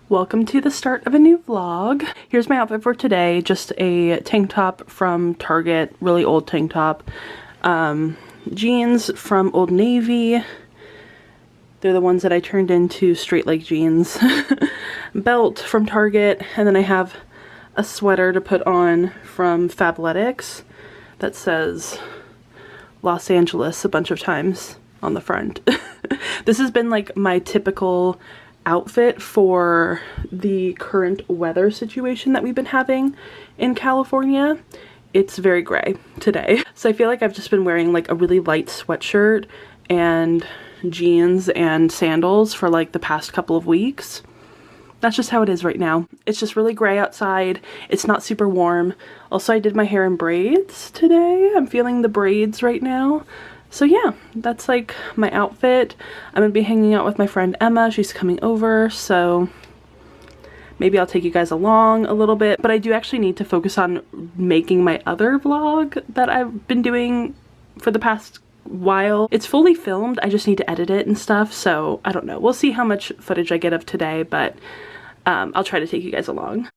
Welcome to the start of a new vlog. Here's my outfit for today. Just a tank top from Target, really old tank top. Jeans from Old Navy. They're the ones that I turned into straight leg jeans. Belt from Target, and then I have a sweater to put on from Fabletics that says Los Angeles a bunch of times on the front. This has been like my typical outfit for the current weather situation that we've been having in California. It's very gray today. So I feel like I've just been wearing like a really light sweatshirt and jeans and sandals for like the past couple of weeks. That's just how it is right now. It's just really gray outside. It's not super warm. Also, I did my hair in braids today. I'm feeling the braids right now. So yeah, that's like my outfit. I'm gonna be hanging out with my friend Emma. She's coming over, so maybe I'll take you guys along a little bit. But I do actually need to focus on making my other vlog that I've been doing for the past while. It's fully filmed. I just need to edit it and stuff. So I don't know. We'll see how much footage I get of today, but I'll try to take you guys along.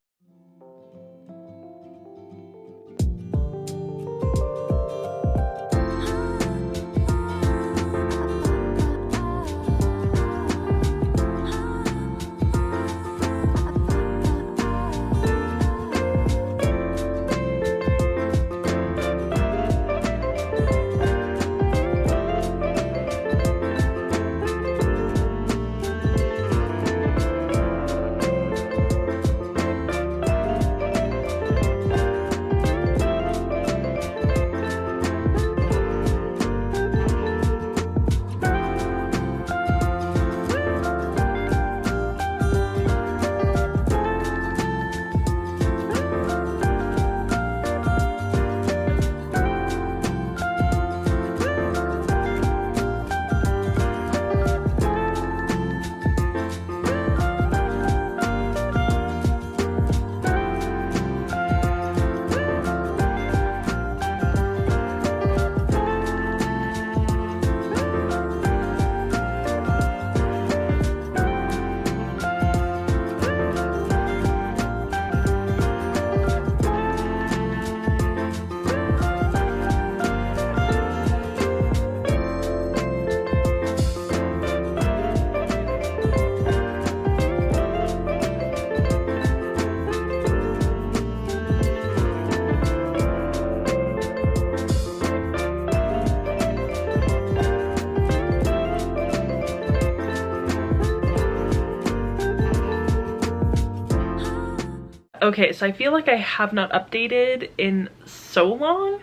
Okay, so I feel like I have not updated in so long,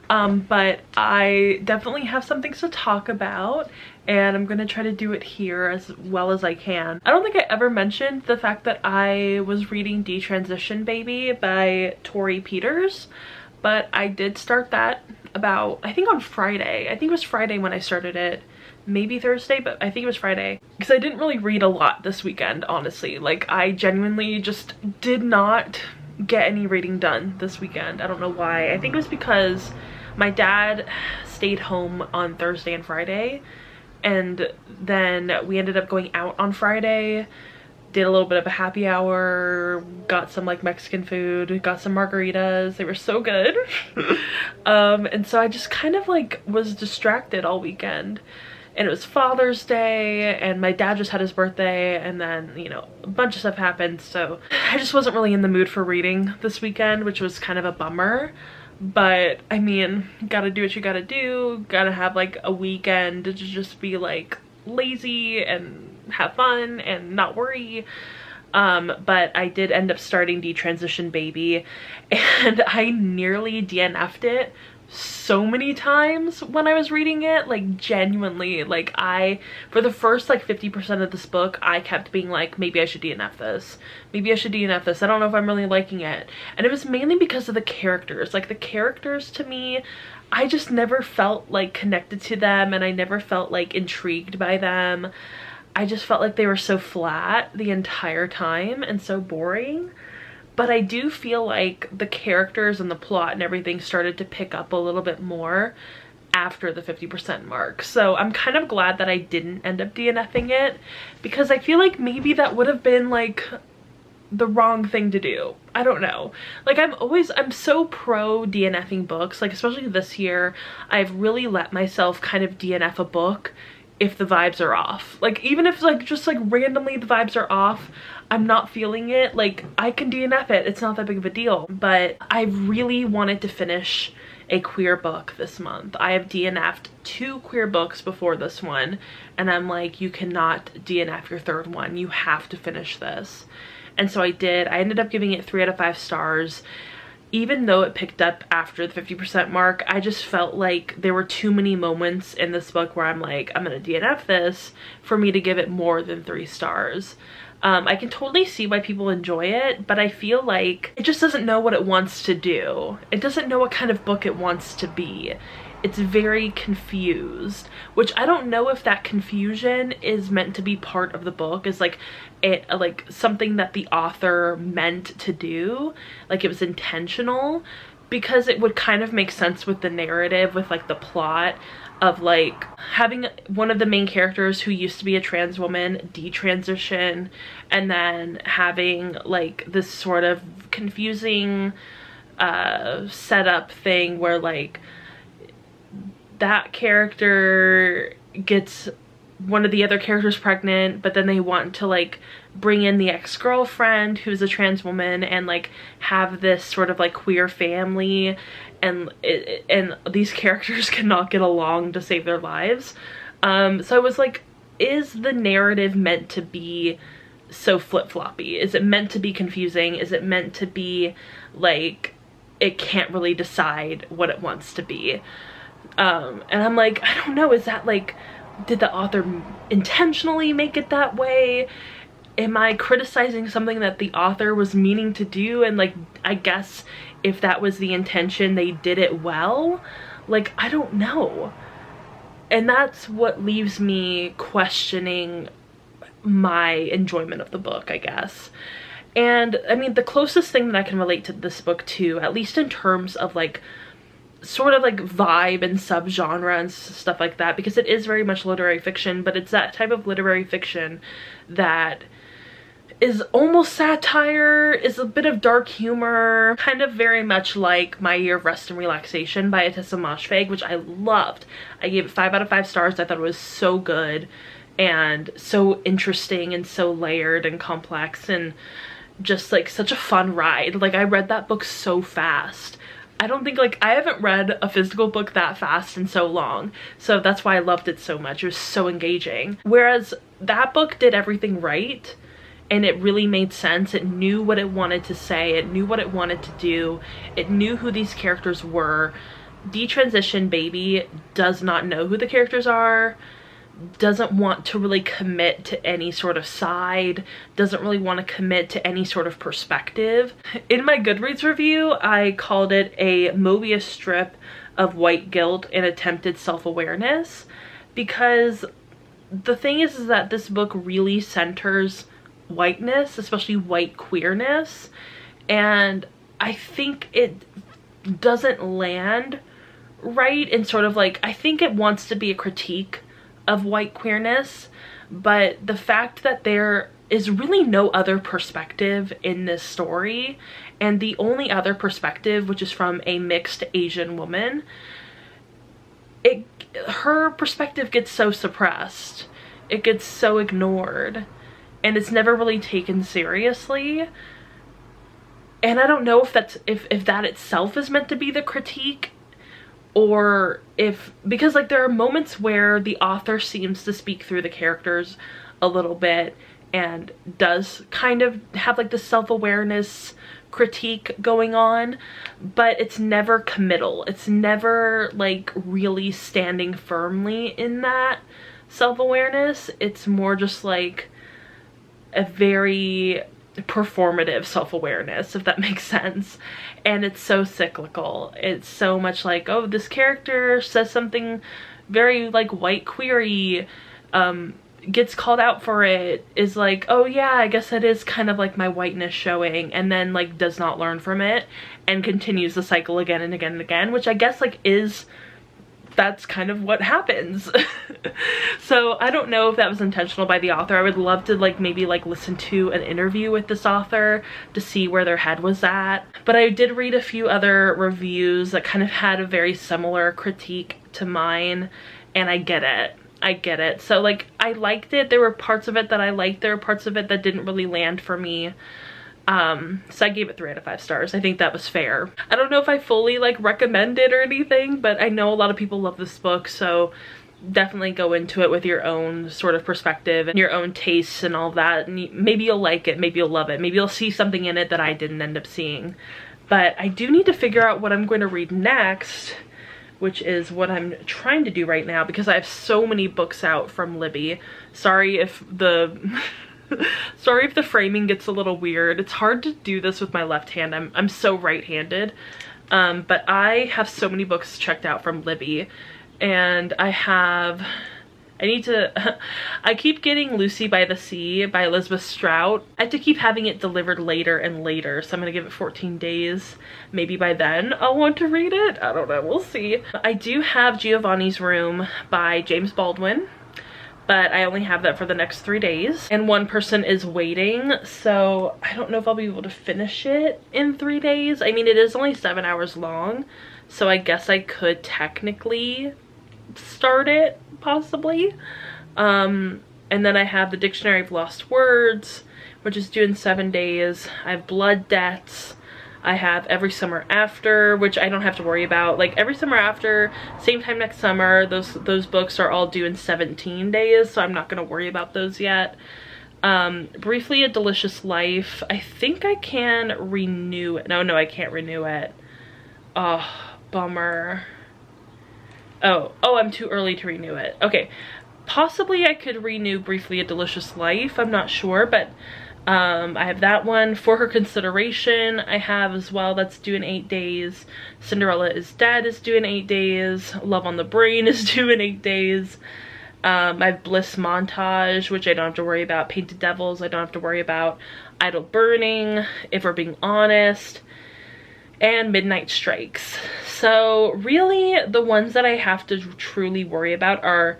but I definitely have some things to talk about, and I'm gonna try to do it here as well as I can. I don't think I ever mentioned the fact that I was reading Detransition Baby by Torrey Peters, but I did start that about, I think on Friday. I think it was Friday when I started it. Maybe Thursday, but I think it was Friday. Because I didn't really read a lot this weekend, honestly. Like, I genuinely just did not get any reading done this weekend. I don't know why. I think it was because my dad stayed home on Thursday and Friday, and then we ended up going out on Friday, did a little bit of a happy hour, got some like Mexican food, got some margaritas. They were so good. And so I just kind of like was distracted all weekend. And it was Father's Day, and my dad just had his birthday, and then, you know, a bunch of stuff happened, so I just wasn't really in the mood for reading this weekend, which was kind of a bummer. But I mean, gotta do what you gotta do, gotta have like a weekend to just be like lazy and have fun and not worry. But I did end up starting Detransition Baby, and I nearly DNF'd it so many times when I was reading it. Like, genuinely, like, for the first like 50% of this book, I kept being like, maybe I should DNF this, maybe I should DNF this, I don't know if I'm really liking it. And it was mainly because of the characters. Like, the characters, to me, I just never felt like connected to them, and I never felt like intrigued by them. I just felt like they were so flat the entire time and so boring. But I do feel like the characters and the plot and everything started to pick up a little bit more after the 50% mark. So I'm kind of glad that I didn't end up DNFing it, because I feel like maybe that would have been like the wrong thing to do. I don't know. Like I'm so pro DNFing books, like especially this year. I've really let myself kind of DNF a book if the vibes are off. Like even if like just like randomly the vibes are off, I'm not feeling it, like I can DNF it. It's not that big of a deal. But I really wanted to finish a queer book this month. I have DNF'd 2 queer books before this one, and I'm like, you cannot DNF your 3rd one. You have to finish this. And so I did. I ended up giving it 3 out of 5 stars. Even though it picked up after the 50% mark, I just felt like there were too many moments in this book where I'm like, I'm gonna DNF this for me to give it more than 3 stars. I can totally see why people enjoy it, but I feel like it just doesn't know what it wants to do. It doesn't know what kind of book it wants to be. It's very confused, which I don't know if that confusion is meant to be part of the book, is like like something that the author meant to do, like it was intentional, because it would kind of make sense with the narrative, with like the plot of like having one of the main characters who used to be a trans woman detransition, and then having like this sort of confusing setup thing where like that character gets one of the other characters pregnant, but then they want to like bring in the ex-girlfriend who's a trans woman and like have this sort of like queer family, and these characters cannot get along to save their lives. So I was like, is the narrative meant to be so flip-floppy? Is it meant to be confusing? Is it meant to be like it can't really decide what it wants to be? And I'm like, I don't know, is that like, did the author intentionally make it that way? Am I criticizing something that the author was meaning to do, and like I guess if that was the intention, they did it well? Like, I don't know. And that's what leaves me questioning my enjoyment of the book, I guess. And I mean, the closest thing that I can relate to this book to, at least in terms of like sort of like vibe and subgenre and stuff like that, because it is very much literary fiction, but it's that type of literary fiction that is almost satire, is a bit of dark humor, kind of very much like My Year of Rest and Relaxation by Atissa Moshfegh, which I loved. I gave it 5 out of 5 stars. I thought it was so good and so interesting and so layered and complex and just like such a fun ride. Like, I read that book so fast. I don't think, like, I haven't read a physical book that fast in so long, so that's why I loved it so much. It was so engaging. Whereas that book did everything right, and it really made sense. It knew what it wanted to say, it knew what it wanted to do, it knew who these characters were. Detransition Baby does not know who the characters are, doesn't want to really commit to any sort of side, doesn't really want to commit to any sort of perspective. In my Goodreads review, I called it a Mobius strip of white guilt and attempted self-awareness, because the thing is that this book really centers whiteness, especially white queerness, and I think it doesn't land right in sort of like, I think it wants to be a critique of white queerness, but the fact that there is really no other perspective in this story, and the only other perspective, which is from a mixed Asian woman, her perspective gets so suppressed, it gets so ignored, and it's never really taken seriously. And I don't know if that's if that itself is meant to be the critique, or if, because like there are moments where the author seems to speak through the characters a little bit and does kind of have like the self-awareness critique going on, but it's never committal. It's never like really standing firmly in that self-awareness. It's more just like a very performative self-awareness, if that makes sense. And it's so cyclical. It's so much like, oh, this character says something very like white queery, gets called out for it, is like, oh yeah, I guess that is kind of like my whiteness showing, and then like does not learn from it and continues the cycle again and again and again, which I guess like is that's kind of what happens. So I don't know if that was intentional by the author. I would love to like maybe like listen to an interview with this author to see where their head was at. But I did read a few other reviews that kind of had a very similar critique to mine, and I get it. I get it. So like I liked it. There were parts of it that I liked. There were parts of it that didn't really land for me. So I gave it 3 out of 5 stars. I think that was fair. I don't know if I fully like recommend it or anything, but I know a lot of people love this book, so definitely go into it with your own sort of perspective and your own tastes and all that, and maybe you'll like it, maybe you'll love it, maybe you'll see something in it that I didn't end up seeing. But I do need to figure out what I'm going to read next, which is what I'm trying to do right now, because I have so many books out from Libby. Sorry if the sorry if the framing gets a little weird. It's hard to do this with my left hand. I'm so right-handed. But I have so many books checked out from Libby, and I keep getting Lucy by the Sea by Elizabeth Strout. I have to keep having it delivered later and later, so I'm gonna give it 14 days. Maybe by then I'll want to read it. I don't know, we'll see. I do have Giovanni's Room by James Baldwin, but I only have that for the next 3 days, and one person is waiting, so I don't know if I'll be able to finish it in 3 days. I mean, it is only 7 hours long, so I guess I could technically start it, possibly. And then I have the Dictionary of Lost Words, which is due in 7 days. I have Blood Debts. I have Every Summer After, which I don't have to worry about. Like Every Summer After, same time next summer, those books are all due in 17 days, so I'm not gonna worry about those yet. Briefly a Delicious Life. I think I can renew it. No, I can't renew it. Oh, bummer. Oh, I'm too early to renew it. Okay, possibly I could renew Briefly a Delicious Life. I'm not sure, but I have that one. For Her Consideration I have as well. That's due in 8 days. Cinderella is Dead is due in 8 days. Love on the Brain is due in 8 days. I have Bliss Montage, which I don't have to worry about. Painted Devils I don't have to worry about. Idle Burning, If We're Being Honest, and Midnight Strikes. So really the ones that I have to truly worry about are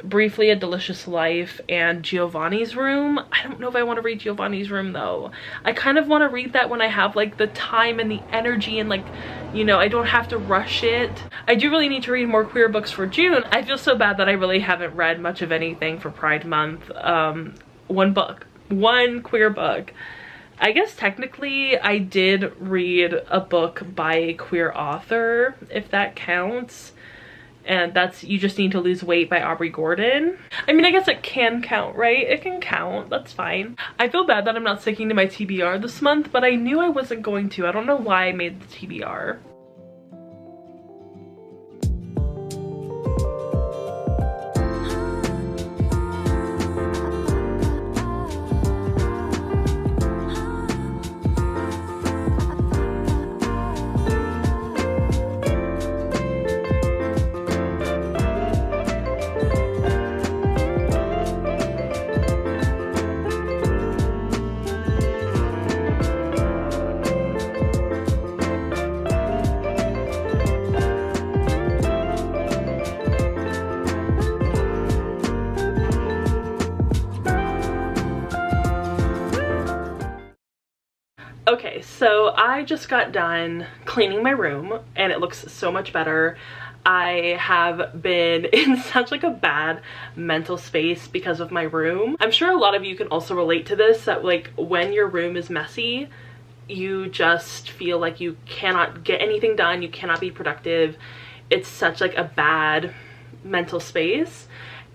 Briefly a Delicious Life and Giovanni's Room. I don't know if I want to read Giovanni's Room though. I kind of want to read that when I have like the time and the energy and like, you know, I don't have to rush it. I do really need to read more queer books for June. I feel so bad that I really haven't read much of anything for Pride Month. One queer book. I guess technically I did read a book by a queer author, if that counts. And that's You Just Need to Lose Weight by Aubrey Gordon. I mean, I guess it can count, right? It can count, that's fine. I feel bad that I'm not sticking to my TBR this month, but I knew I wasn't going to. I don't know why I made the TBR. Okay, so I just got done cleaning my room and it looks so much better. I have been in such like a bad mental space because of my room. I'm sure a lot of you can also relate to this, that like when your room is messy, you just feel like you cannot get anything done, you cannot be productive. It's such like a bad mental space,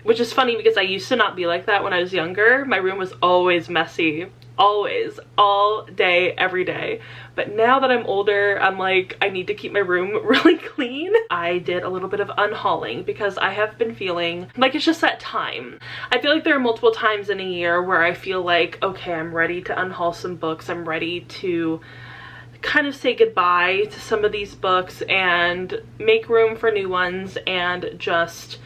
which is funny because I used to not be like that when I was younger. My room was always messy. Always, all day, every day. But now that I'm older, I'm like, I need to keep my room really clean. I did a little bit of unhauling because I have been feeling like it's just that time. I feel like there are multiple times in a year where I feel like, okay, I'm ready to unhaul some books. I'm ready to kind of say goodbye to some of these books and make room for new ones and just,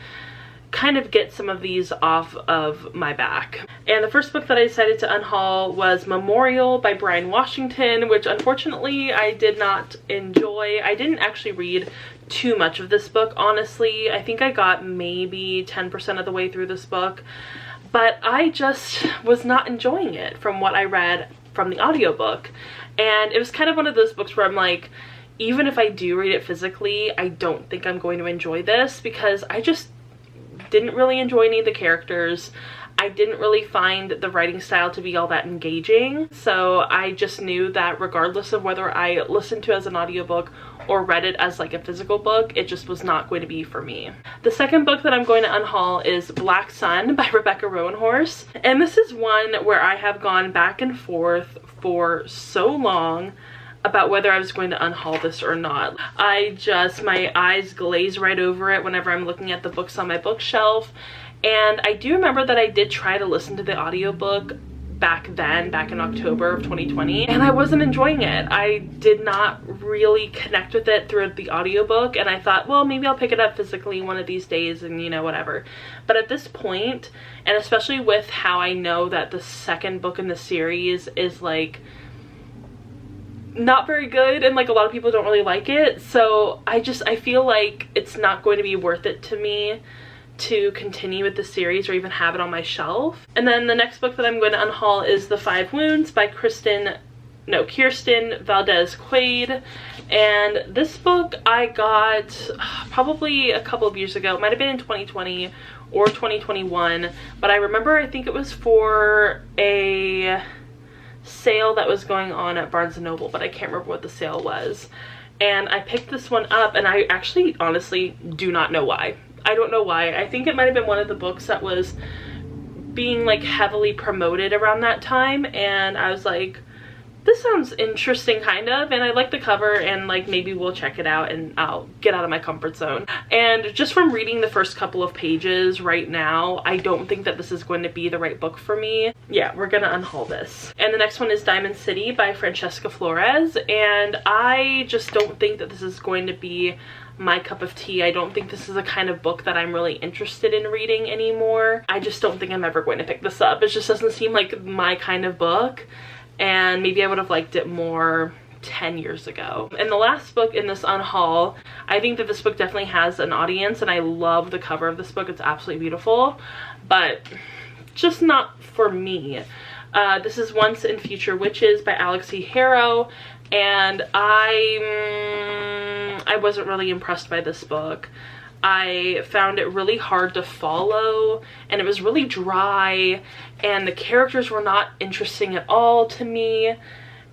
kind of get some of these off of my back. And the first book that I decided to unhaul was Memorial by Brian Washington, which unfortunately I did not enjoy. I didn't actually read too much of this book, honestly. I think I got maybe 10% of the way through this book, but I just was not enjoying it from what I read from the audiobook. And it was kind of one of those books where I'm like, even if I do read it physically, I don't think I'm going to enjoy this, because I just didn't really enjoy any of the characters. I didn't really find the writing style to be all that engaging, so I just knew that regardless of whether I listened to it as an audiobook or read it as like a physical book, it just was not going to be for me. The second book that I'm going to unhaul is Black Sun by Rebecca Roanhorse, and this is one where I have gone back and forth for so long about whether I was going to unhaul this or not. My eyes glaze right over it whenever I'm looking at the books on my bookshelf. And I do remember that I did try to listen to the audiobook back in October of 2020, and I wasn't enjoying it. I did not really connect with it through the audiobook, and I thought, well, maybe I'll pick it up physically one of these days and, you know, whatever. But at this point, and especially with how I know that the second book in the series is like not very good and like a lot of people don't really like it, so I feel like it's not going to be worth it to me to continue with the series or even have it on my shelf. And then the next book that I'm going to unhaul is The Five Wounds by Kirsten Valdez Quaid. And this book I got probably a couple of years ago. It might have been in 2020 or 2021, but I remember I think it was for a sale that was going on at Barnes & Noble, but I can't remember what the sale was. And I picked this one up, and I actually honestly do not know why. I don't know why. I think it might have been one of the books that was being like heavily promoted around that time, and I was like, this sounds interesting kind of, and I like the cover, and like maybe we'll check it out and I'll get out of my comfort zone. And just from reading the first couple of pages right now, I don't think that this is going to be the right book for me. Yeah, we're gonna unhaul this. And the next one is Diamond City by Francesca Flores, and I just don't think that this is going to be my cup of tea. I don't think this is a kind of book that I'm really interested in reading anymore. I just don't think I'm ever going to pick this up. It just doesn't seem like my kind of book, and maybe I would have liked it more 10 years ago. And the last book in this unhaul, I think that this book definitely has an audience, and I love the cover of this book. It's absolutely beautiful, but just not for me. This is Once and Future Witches by Alexi Harrow, and I wasn't really impressed by this book. I found it really hard to follow, and it was really dry, and the characters were not interesting at all to me,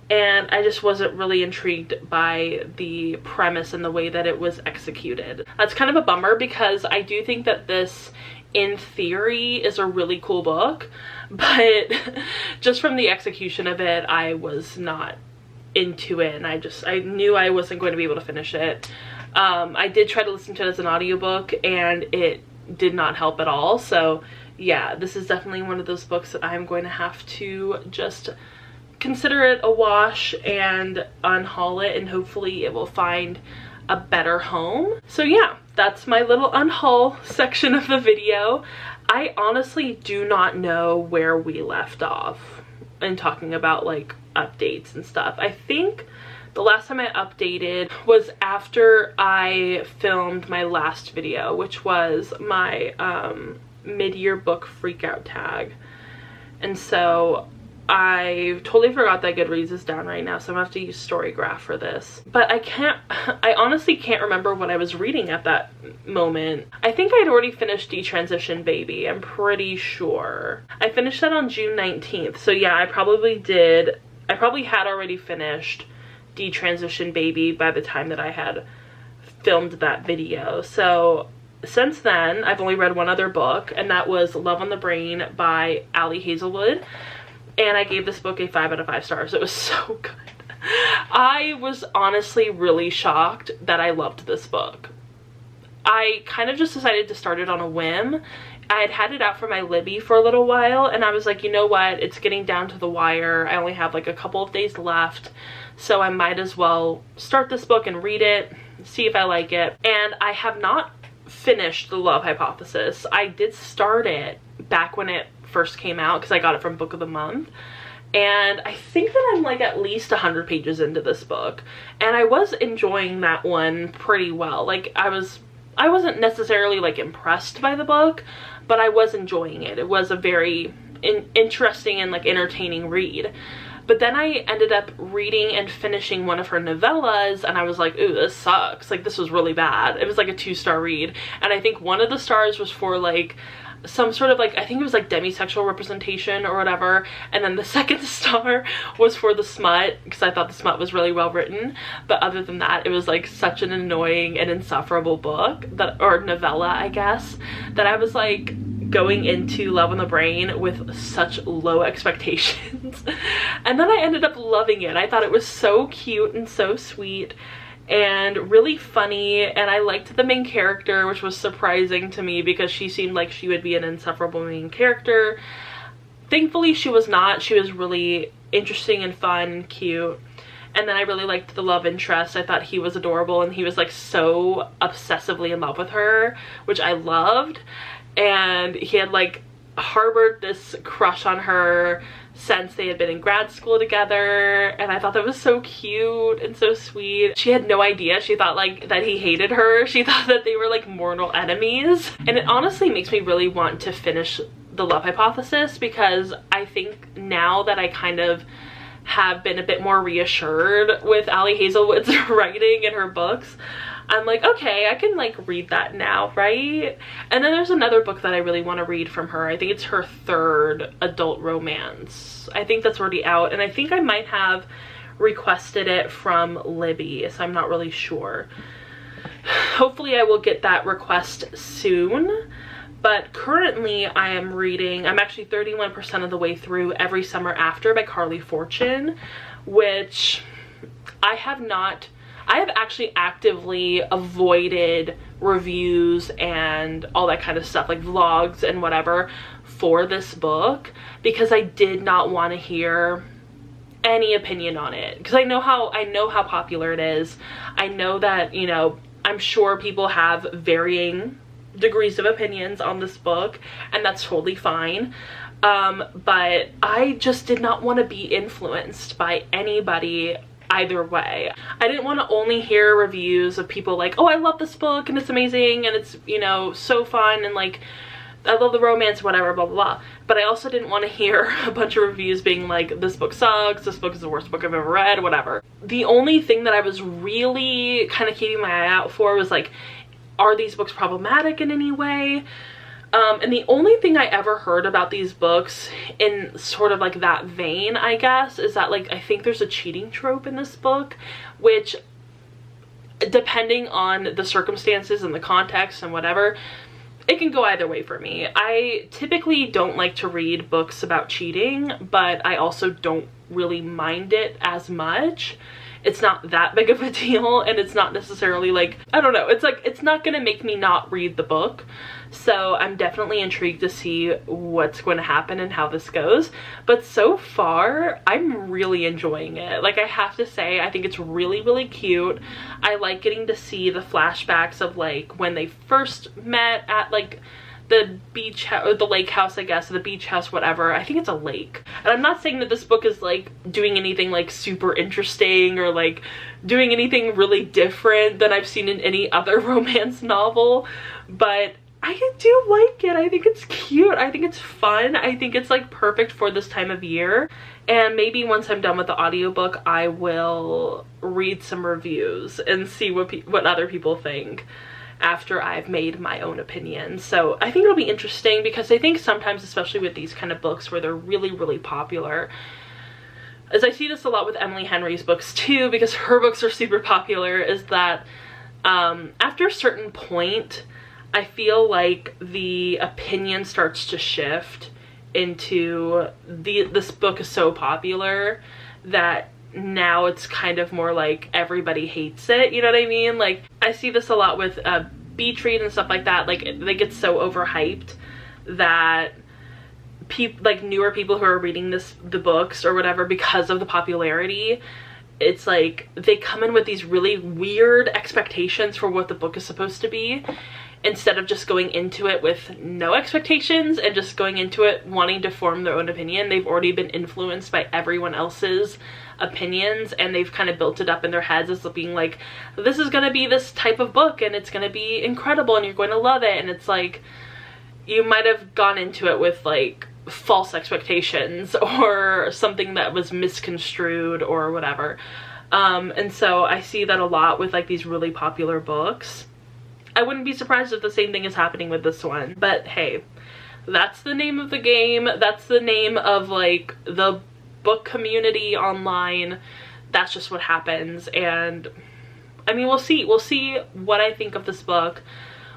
and I just wasn't really intrigued by the premise and the way that it was executed. That's kind of a bummer, because I do think that this, in theory, is a really cool book, but just from the execution of it, I was not into it, and I knew I wasn't going to be able to finish it. I did try to listen to it as an audiobook, and it did not help at all. So yeah, this is definitely one of those books that I'm going to have to just consider it a wash and unhaul it, and hopefully it will find a better home. So yeah, that's my little unhaul section of the video. I honestly do not know where we left off in talking about like updates and stuff. I think the last time I updated was after I filmed my last video, which was my mid-year book freakout tag. And so I totally forgot that Goodreads is down right now, so I'm gonna have to use Storygraph for this. But I honestly can't remember what I was reading at that moment. I think I'd already finished Detransition Baby, I'm pretty sure. I finished that on June 19th, so yeah, I probably had already finished Detransition Baby by the time that I had filmed that video. So since then, I've only read one other book, and that was Love on the Brain by Ali Hazelwood. And I gave this book a 5 out of 5 stars. It was so good. I was honestly really shocked that I loved this book. I kind of just decided to start it on a whim. I had had it out for my Libby for a little while, and I was like, you know what, it's getting down to the wire. I only have like a couple of days left, so I might as well start this book and read it, see if I like it. And I have not finished The Love Hypothesis. I did start it back when it first came out because I got it from Book of the Month. And I think that I'm like at least 100 pages into this book. And I was enjoying that one pretty well. Like I wasn't necessarily like impressed by the book, but I was enjoying it. It was a very interesting and like entertaining read. But then I ended up reading and finishing one of her novellas, and I was like, ooh, this sucks. Like, this was really bad. It was like a 2-star read. And I think one of the stars was for like some sort of like, I think it was like demisexual representation or whatever. And then the second star was for the smut, because I thought the smut was really well written. But other than that, it was like such an annoying and insufferable book, that, or novella, I guess, that I was like going into Love on the Brain with such low expectations. And then I ended up loving it. I thought it was so cute and so sweet and really funny, and I liked the main character, which was surprising to me because she seemed like she would be an insufferable main character. Thankfully she was not. She was really interesting and fun and cute. And then I really liked the love interest. I thought he was adorable, and he was like so obsessively in love with her, which I loved. And he had like harbored this crush on her since they had been in grad school together, and I thought that was so cute and so sweet. She had no idea. She thought like that he hated her. She thought that they were like mortal enemies. And it honestly makes me really want to finish The Love Hypothesis, because I think now that I kind of have been a bit more reassured with Ali Hazelwood's writing in her books, I'm like, okay, I can like read that now, right? And then there's another book that I really want to read from her. I think it's her 3rd adult romance. I think that's already out, and I think I might have requested it from Libby, so I'm not really sure. Hopefully I will get that request soon. But currently I am reading, I'm actually 31% of the way through Every Summer After by Carley Fortune, which I have actually actively avoided reviews and all that kind of stuff, like vlogs and whatever, for this book, because I did not want to hear any opinion on it, because I know how popular it is. I know that, you know, I'm sure people have varying degrees of opinions on this book, and that's totally fine. But I just did not want to be influenced by anybody either way. I didn't want to only hear reviews of people like, oh, I love this book and it's amazing and it's, you know, so fun and like I love the romance, whatever, blah blah blah. But I also didn't want to hear a bunch of reviews being like, this book sucks, this book is the worst book I've ever read, whatever. The only thing that I was really kind of keeping my eye out for was like, are these books problematic in any way? And the only thing I ever heard about these books in sort of like that vein, I guess, is that like I think there's a cheating trope in this book, which depending on the circumstances and the context and whatever, it can go either way for me. I typically don't like to read books about cheating, but I also don't really mind it as much. It's not that big of a deal, and it's not necessarily like, I don't know, it's like, it's not gonna make me not read the book. So I'm definitely intrigued to see what's going to happen and how this goes. But so far, I'm really enjoying it. Like, I have to say, I think it's really, really cute. I like getting to see the flashbacks of like when they first met at like the beach or the lake house, I guess, the beach house, whatever. I think it's a lake. And I'm not saying that this book is like doing anything like super interesting or like doing anything really different than I've seen in any other romance novel, but I do like it. I think it's cute. I think it's fun. I think it's like perfect for this time of year. And maybe once I'm done with the audiobook, I will read some reviews and see what other people think after I've made my own opinion. So I think it'll be interesting, because I think sometimes, especially with these kind of books where they're really, really popular, as I see this a lot with Emily Henry's books too, because her books are super popular, is that after a certain point, I feel like the opinion starts to shift into this book is so popular that now it's kind of more like everybody hates it, you know what I mean? Like, I see this a lot with beach read and stuff like that. Like, they get so overhyped that people, like newer people who are reading the books or whatever, because of the popularity, it's like they come in with these really weird expectations for what the book is supposed to be. instead of just going into it with no expectations and just going into it wanting to form their own opinion. They've already been influenced by everyone else's opinions, and they've kind of built it up in their heads as being like, this is gonna be this type of book and it's gonna be incredible and you're going to love it. And it's like, you might have gone into it with like false expectations or something that was misconstrued or whatever. And so I see that a lot with like these really popular books. I wouldn't be surprised if the same thing is happening with this one, but hey, that's the name of the game. That's the name of like the book community online. That's just what happens. And I mean, we'll see what I think of this book.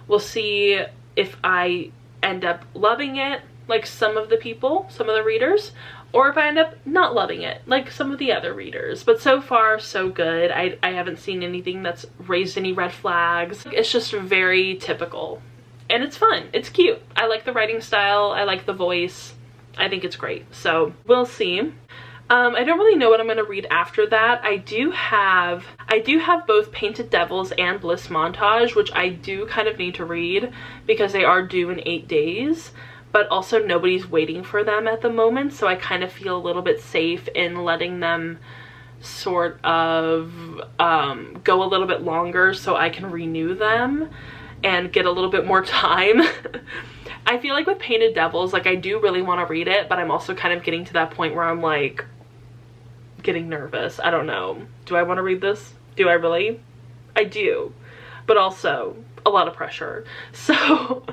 We'll see if I end up loving it like some of the people, some of the readers, or if I end up not loving it like some of the other readers. But so far so good. I haven't seen anything that's raised any red flags. It's just very typical and it's fun, it's cute. I like the writing style, I like the voice, I think it's great. So we'll see. I don't really know what I'm going to read after that. I do have both Painted Devils and Bliss Montage, which I do kind of need to read because they are due in 8 days, but also nobody's waiting for them at the moment, so I kind of feel a little bit safe in letting them sort of go a little bit longer so I can renew them and get a little bit more time. I feel like with Painted Devils, like I do really want to read it, but I'm also kind of getting to that point where I'm like getting nervous. I don't know. Do I want to read this? Do I really? I do, but also a lot of pressure. So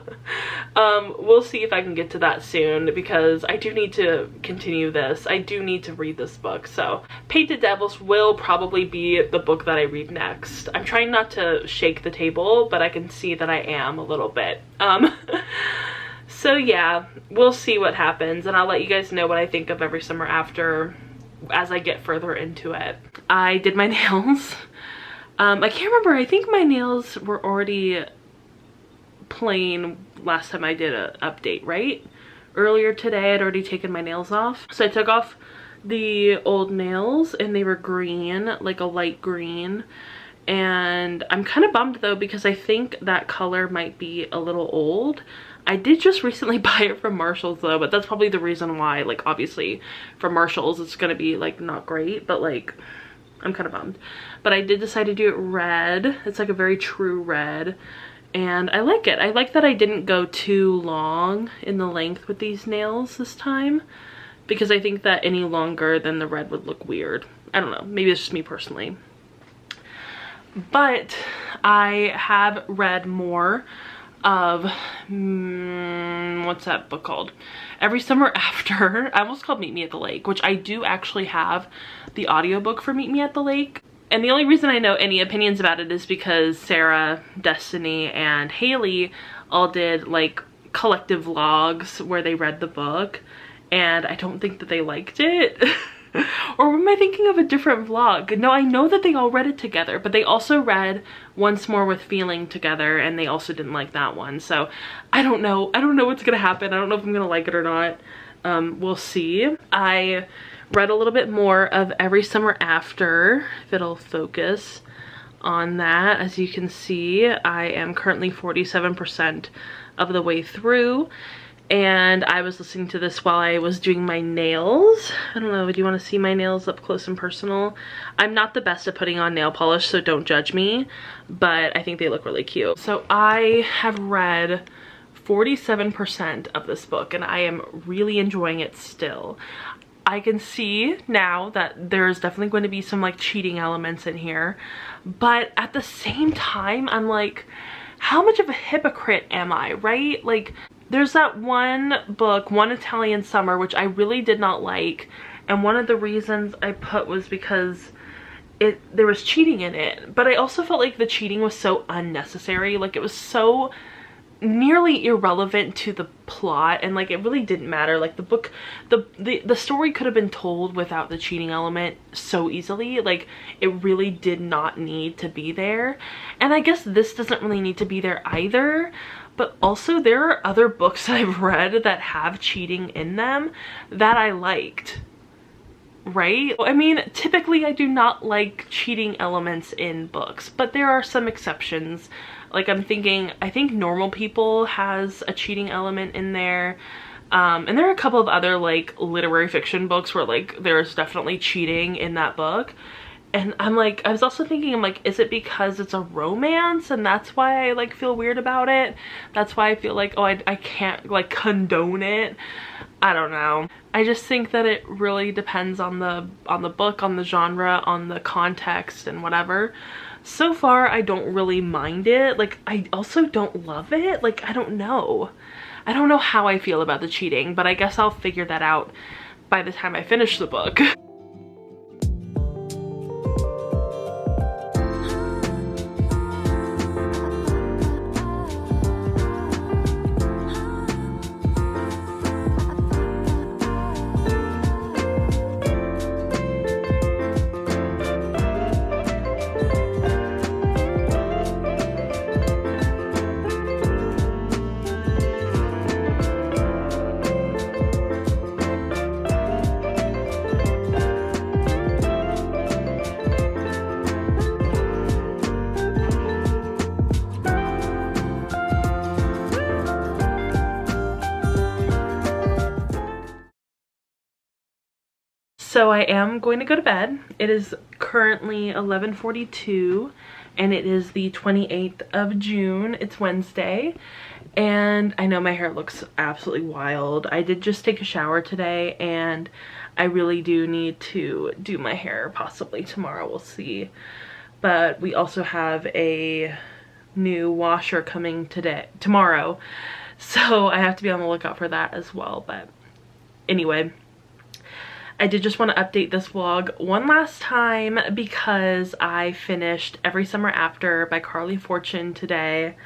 we'll see if I can get to that soon because I do need to continue this. I do need to read this book. So Painted Devils will probably be the book that I read next. I'm trying not to shake the table, but I can see that I am a little bit. So yeah, we'll see what happens, and I'll let you guys know what I think of Every Summer After as I get further into it. I did my nails. I can't remember, I think my nails were already plain last time I did an update, right? Earlier today I'd already taken my nails off. So I took off the old nails and they were green, like a light green. And I'm kind of bummed though because I think that color might be a little old. I did just recently buy it from Marshall's though, but that's probably the reason why. Like obviously from Marshall's it's gonna be like not great, but like I'm kind of bummed. But I did decide to do it red. It's like a very true red and I like it. I like that I didn't go too long in the length with these nails this time because I think that any longer then the red would look weird. I don't know, maybe it's just me personally. But I have read more of, what's that book called? Every Summer After. I almost called Meet Me at the Lake, which I do actually have the audiobook for Meet Me at the Lake. And the only reason I know any opinions about it is because Sarah, Destiny, and Haley all did like collective vlogs where they read the book, and I don't think that they liked it. Or am I thinking of a different vlog? No, I know that they all read it together, but they also read Once More with Feeling together and they also didn't like that one. So I don't know. I don't know what's gonna happen. I don't know if I'm gonna like it or not. We'll see. I read a little bit more of Every Summer After, if it'll focus on that. As you can see, I am currently 47% of the way through. And I was listening to this while I was doing my nails. I don't know, do you want to see my nails up close and personal? I'm not the best at putting on nail polish, so don't judge me, but I think they look really cute. So I have read 47% of this book and I am really enjoying it still. I can see now that there's definitely going to be some like cheating elements in here, but at the same time, I'm like, how much of a hypocrite am I, right? Like, there's that one book, One Italian Summer, which I really did not like. And one of the reasons I put was because there was cheating in it. But I also felt like the cheating was so unnecessary. Like it was so nearly irrelevant to the plot, and like it really didn't matter. Like the book, the story could have been told without the cheating element so easily. Like it really did not need to be there. And I guess this doesn't really need to be there either. But also there are other books that I've read that have cheating in them that I liked. right? I mean, typically I do not like cheating elements in books, but there are some exceptions. Like I'm thinking, I think Normal People has a cheating element in there. And there are a couple of other like literary fiction books where like there's definitely cheating in that book. And I'm like, I was also thinking, I'm like, is it because it's a romance and that's why I like feel weird about it? That's why I feel like, oh, I can't like condone it. I don't know. I just think that it really depends on the book, on the genre, on the context and whatever. So far, I don't really mind it. Like, I also don't love it. Like, I don't know. I don't know how I feel about the cheating, but I guess I'll figure that out by the time I finish the book. So I am going to go to bed. It is currently 11:42 and it is the 28th of June. It's Wednesday and I know my hair looks absolutely wild. I did just take a shower today and I really do need to do my hair possibly tomorrow. We'll see. But we also have a new washer coming tomorrow. So I have to be on the lookout for that as well. But anyway, I did just want to update this vlog one last time because I finished Every Summer After by Carley Fortune today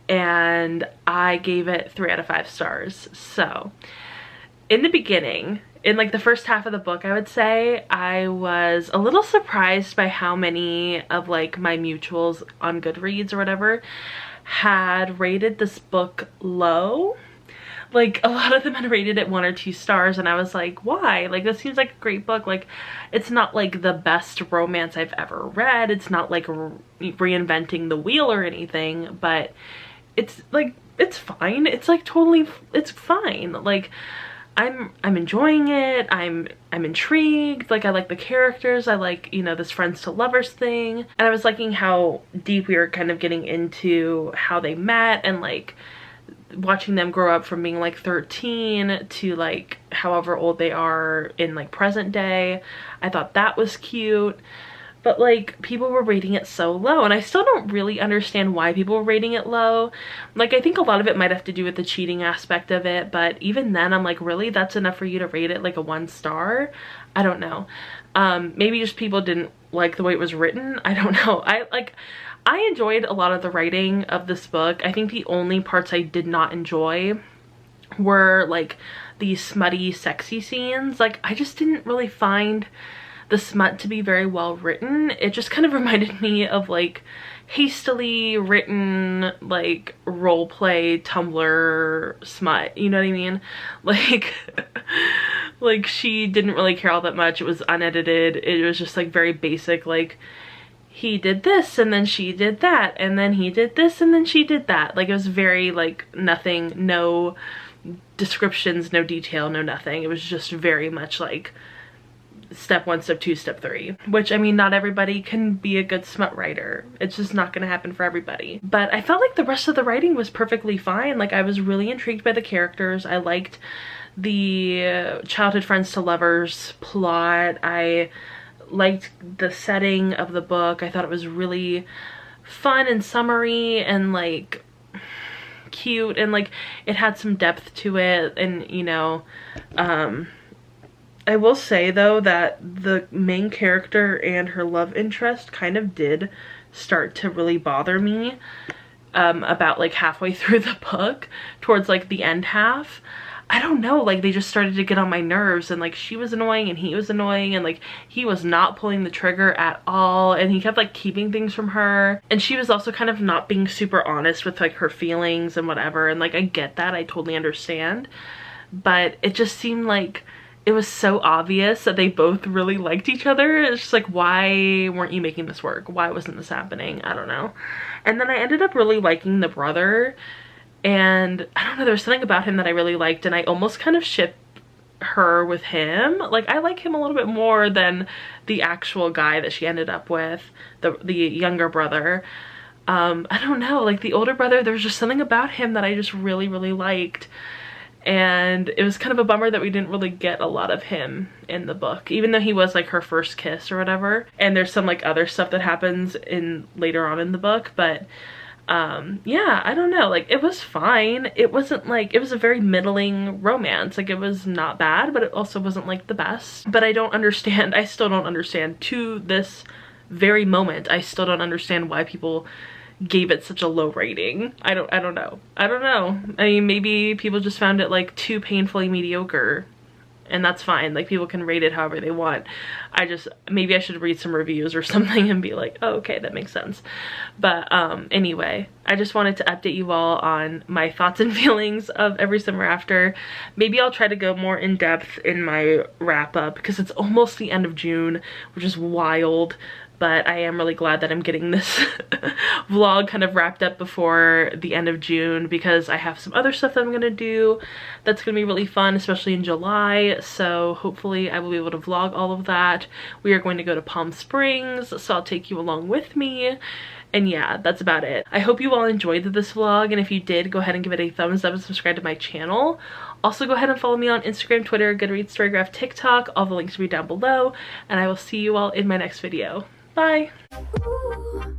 and I gave it 3 out of 5 stars. So in the beginning, in like the first half of the book, I would say I was a little surprised by how many of like my mutuals on Goodreads or whatever had rated this book low. Like a lot of them had rated it 1 or 2 stars and I was like, why? Like this seems like a great book. Like it's not like the best romance I've ever read. It's not like reinventing the wheel or anything, but it's like, it's fine. It's like totally, it's fine. Like I'm enjoying it. I'm intrigued. Like I like the characters. I like, you know, this friends to lovers thing. And I was liking how deep we were kind of getting into how they met and like watching them grow up from being like 13 to like however old they are in like present day. I thought that was cute, but like people were rating it so low and I still don't really understand why people were rating it low. Like I think a lot of it might have to do with the cheating aspect of it, but even then I'm like, really, that's enough for you to rate it like a 1 star? I don't know. Maybe just people didn't like the way it was written. I don't know. I enjoyed a lot of the writing of this book. I think the only parts I did not enjoy were like these smutty, sexy scenes. Like I just didn't really find the smut to be very well written. It just kind of reminded me of like hastily written like role play Tumblr smut, you know what I mean? Like like she didn't really care all that much. It was unedited. It was just like very basic, like he did this and then she did that and then he did this and then she did that. Like it was very like nothing, no descriptions, no detail, no nothing. It was just very much like step 1, step 2, step 3, which I mean, not everybody can be a good smut writer. It's just not gonna happen for everybody. But I felt like the rest of the writing was perfectly fine. Like I was really intrigued by the characters. I liked the childhood friends to lovers plot. I liked the setting of the book. I thought it was really fun and summery and like cute and like it had some depth to it. And you know, I will say though that the main character and her love interest kind of did start to really bother me about like halfway through the book, towards like the end half. I don't know, like they just started to get on my nerves and like she was annoying and he was annoying and like he was not pulling the trigger at all and he kept like keeping things from her and she was also kind of not being super honest with like her feelings and whatever, and like I get that, I totally understand, but it just seemed like it was so obvious that they both really liked each other. It's just like, why weren't you making this work? Why wasn't this happening? I don't know. And then I ended up really liking the brother, and I don't know, there was something about him that I really liked, and I almost kind of shipped her with him. Like, I like him a little bit more than the actual guy that she ended up with, the younger brother. I don't know, like the older brother, there was just something about him that I just really liked, and it was kind of a bummer that we didn't really get a lot of him in the book, even though he was like her first kiss or whatever. And there's some like other stuff that happens in later on in the book, but yeah, I don't know, like it was fine. It wasn't like, it was a very middling romance. Like, it was not bad, but it also wasn't like the best. But I still don't understand to this very moment, I still don't understand why people gave it such a low rating. I don't know. I mean, maybe people just found it like too painfully mediocre, and that's fine. Like, people can rate it however they want. Maybe I should read some reviews or something and be like, oh, okay, that makes sense. But anyway, I just wanted to update you all on my thoughts and feelings of Every Summer After. Maybe I'll try to go more in depth in my wrap up, because it's almost the end of June, which is wild. But I am really glad that I'm getting this vlog kind of wrapped up before the end of June, because I have some other stuff that I'm gonna do that's gonna be really fun, especially in July. So hopefully I will be able to vlog all of that. We are going to go to Palm Springs, so I'll take you along with me. And yeah, that's about it. I hope you all enjoyed this vlog, and if you did, go ahead and give it a thumbs up and subscribe to my channel. Also, go ahead and follow me on Instagram, Twitter, Goodreads, Storygraph, TikTok. All the links will be down below, and I will see you all in my next video. Bye! Ooh,